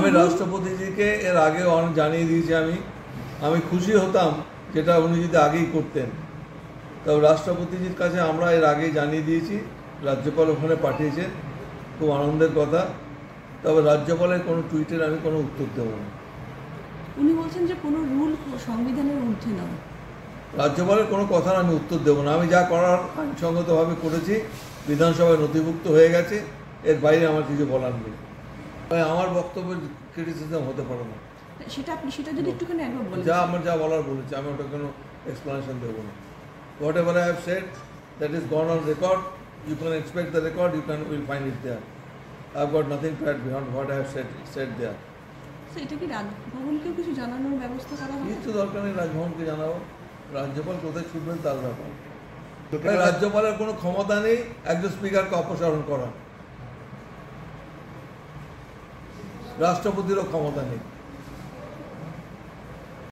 আমি রাষ্ট্রপতিজিকে এর আগে অনেক জানিয়ে দিয়েছি। আমি খুশি হতাম যেটা উনি যদি আগেই করতেন। তবে রাষ্ট্রপতিজির কাছে আমরা এর আগেই জানিয়ে দিয়েছি, রাজ্যপাল ওখানে পাঠিয়েছেন, খুব আনন্দের কথা। তবে রাজ্যপালের কোনো টুইটের আমি কোনো উত্তর দেব না। উনি বলছেন যে কোনো রুল সংবিধানের ঊর্ধ্বে নয়। রাজ্যপালের কোনো কথার আমি উত্তর দেব না। আমি যা করার আইনসঙ্গতভাবে করেছি, বিধানসভায় নথিভুক্ত হয়ে গেছে, এর বাইরে আমার কিছু বলার নেই। আমার বক্তব্যের ক্রিটিসিজম হতে পারে না। সেটা যদি একটুখানি একবার বলেন। আমার যা বলার বলেছি, আমি ওটা কোনো এক্সপ্লেনেশন দেবো না। Whatever I have said, that is gone on record. You can expect the record, will find it there. I have got nothing to add beyond what I have said there. এটা কি রাজভবনকেও কিছু জানানোর ব্যবস্থা করা হবে? কিছু দরকার নেই রাজভবনকে জানাবো। রাজ্যপাল কোথায় ছুটবেন তার ব্যাপার। রাজ্যপালের কোনো ক্ষমতা নেই একজন স্পিকারকে অপসারণ করার। রাষ্ট্রপতিরও ক্ষমতা নেই।